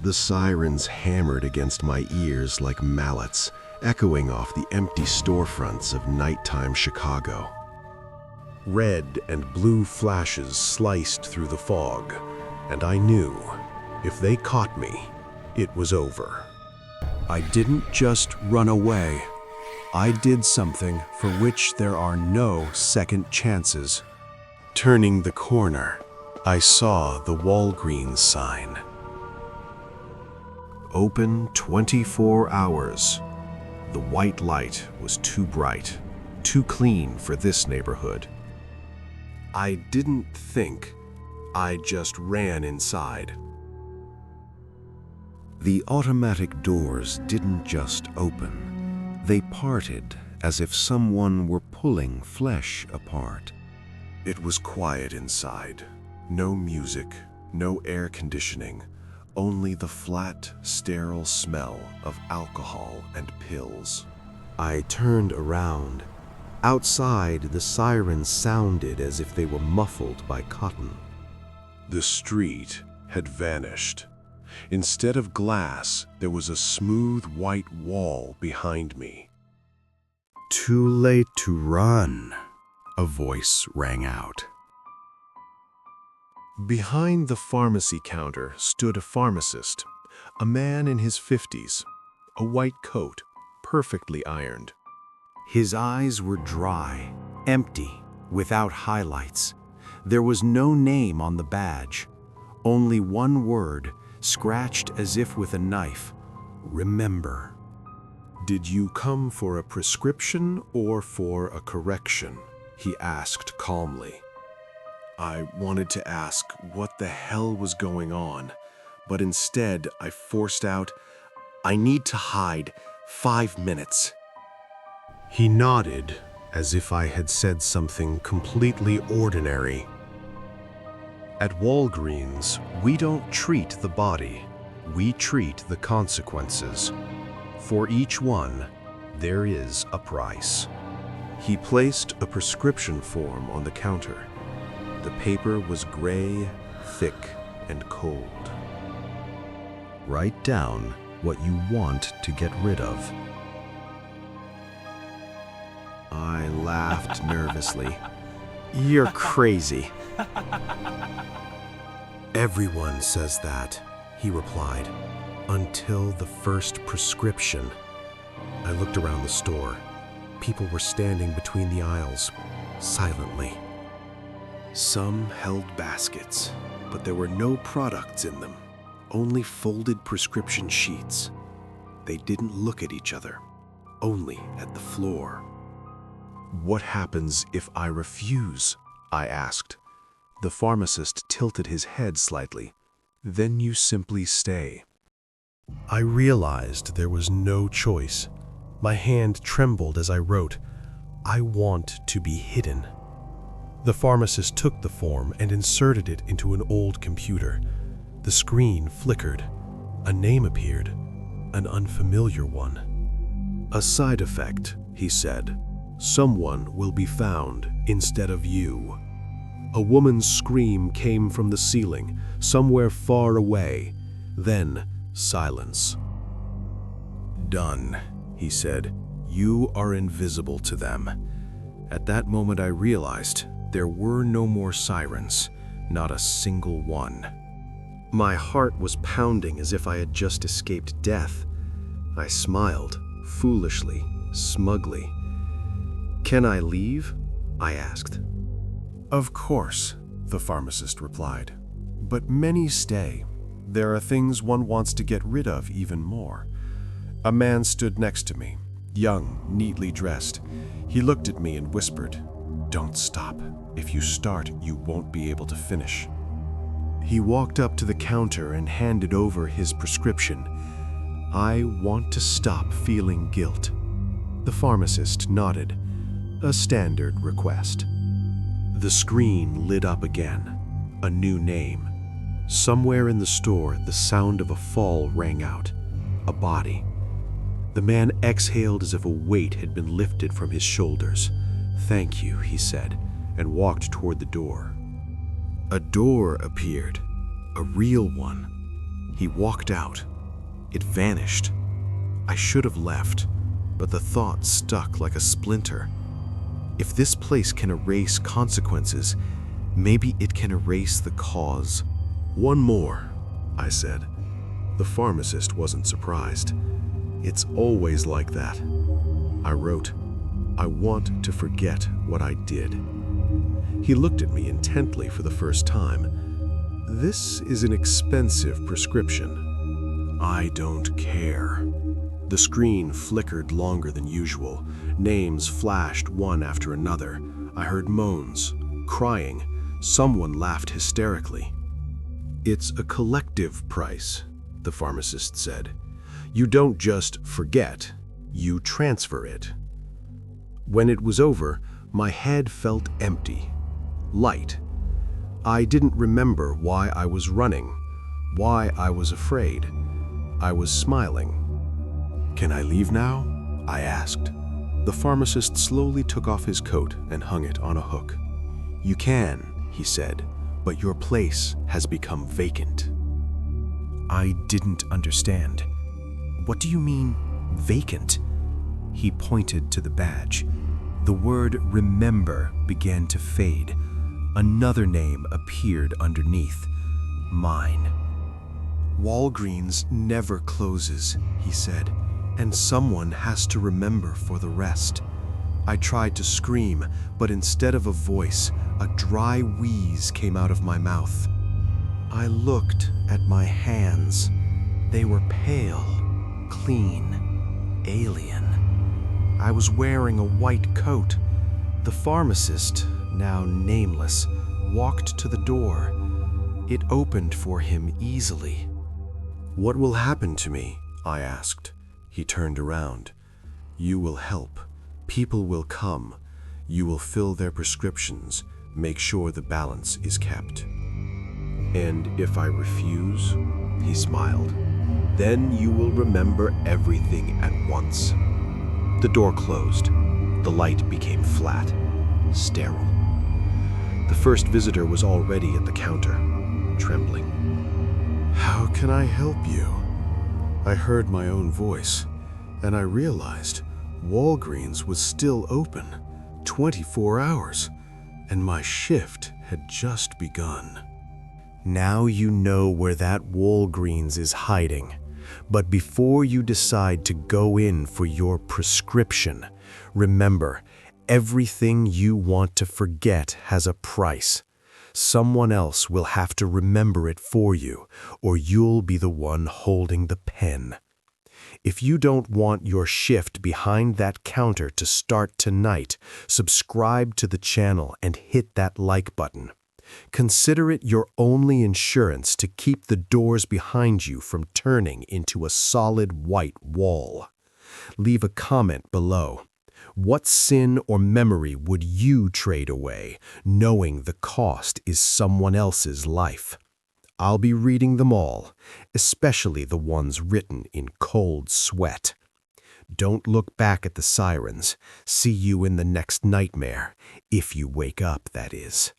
The sirens hammered against my ears like mallets, echoing off the empty storefronts of nighttime Chicago. Red and blue flashes sliced through the fog, and I knew, if they caught me, it was over. I didn't just run away. I did something for which there are no second chances. Turning the corner, I saw the Walgreens sign. Open 24 hours. The white light was too bright, too clean for this neighborhood. I didn't think, I just ran inside. The automatic doors didn't just open. They parted as if someone were pulling flesh apart. It was quiet inside. No music, no air conditioning, only the flat, sterile smell of alcohol and pills. I turned around. Outside, the sirens sounded as if they were muffled by cotton. The street had vanished. Instead of glass, there was a smooth white wall behind me. "Too late to run," a voice rang out. Behind the pharmacy counter stood a pharmacist, a man in his 50s, a white coat, perfectly ironed. His eyes were dry, empty, without highlights. There was no name on the badge, only one word, scratched as if with a knife: remember. "Did you come for a prescription or for a correction?" he asked calmly. I wanted to ask what the hell was going on, but instead I forced out, "I need to hide 5 minutes." He nodded, as if I had said something completely ordinary. At Walgreens, we don't treat the body, we treat the consequences. For each one, there is a price. He placed a prescription form on the counter. The paper was gray, thick, and cold. "Write down what you want to get rid of." I laughed nervously. "You're crazy." "Everyone says that," he replied, "until the first prescription." I looked around the store. People were standing between the aisles, silently. Some held baskets, but there were no products in them, only folded prescription sheets. They didn't look at each other, only at the floor. "What happens if I refuse?" I asked. The pharmacist tilted his head slightly. "Then you simply stay." I realized there was no choice. My hand trembled as I wrote, "I want to be hidden." The pharmacist took the form and inserted it into an old computer. The screen flickered. A name appeared, an unfamiliar one. "A side effect," he said. "Someone will be found instead of you." A woman's scream came from the ceiling, somewhere far away. Then, silence. "Done," he said. "You are invisible to them." At that moment I realized there were no more sirens, not a single one. My heart was pounding as if I had just escaped death. I smiled, foolishly, smugly. "Can I leave?" I asked. "Of course," the pharmacist replied. "But many stay. There are things one wants to get rid of even more." A man stood next to me, young, neatly dressed. He looked at me and whispered, "Don't stop. If you start, you won't be able to finish." He walked up to the counter and handed over his prescription. "I want to stop feeling guilt." The pharmacist nodded, a standard request. The screen lit up again, a new name. Somewhere in the store, the sound of a fall rang out, a body. The man exhaled as if a weight had been lifted from his shoulders. "Thank you," he said, and walked toward the door. A door appeared, a real one. He walked out. It vanished. I should have left, but the thought stuck like a splinter. If this place can erase consequences, maybe it can erase the cause. "One more," I said. The pharmacist wasn't surprised. "It's always like that." I wrote, "I want to forget what I did." He looked at me intently for the first time. "This is an expensive prescription." "I don't care." The screen flickered longer than usual. Names flashed one after another. I heard moans, crying. Someone laughed hysterically. "It's a collective price," the pharmacist said. "You don't just forget, you transfer it." When it was over, my head felt empty, light. I didn't remember why I was running, why I was afraid. I was smiling. "Can I leave now?" I asked. The pharmacist slowly took off his coat and hung it on a hook. "You can," he said, "but your place has become vacant." I didn't understand. "What do you mean, vacant?" He pointed to the badge. The word "remember" began to fade. Another name appeared underneath. Mine. "Walgreens never closes," he said, "and someone has to remember for the rest." I tried to scream, but instead of a voice, a dry wheeze came out of my mouth. I looked at my hands. They were pale, clean, alien. I was wearing a white coat. The pharmacist, now nameless, walked to the door. It opened for him easily. "What will happen to me?" I asked. He turned around. "You will help. People will come. You will fill their prescriptions, make sure the balance is kept." "And if I refuse?" He smiled. "Then you will remember everything at once." The door closed. The light became flat, sterile. The first visitor was already at the counter, trembling. "How can I help you?" I heard my own voice, and I realized Walgreens was still open, 24 hours, and my shift had just begun. "Now you know where that Walgreens is hiding. But before you decide to go in for your prescription, remember, everything you want to forget has a price. Someone else will have to remember it for you, or you'll be the one holding the pen. If you don't want your shift behind that counter to start tonight, subscribe to the channel and hit that like button. Consider it your only insurance to keep the doors behind you from turning into a solid white wall. Leave a comment below. What sin or memory would you trade away, knowing the cost is someone else's life? I'll be reading them all, especially the ones written in cold sweat. Don't look back at the sirens. See you in the next nightmare, if you wake up, that is.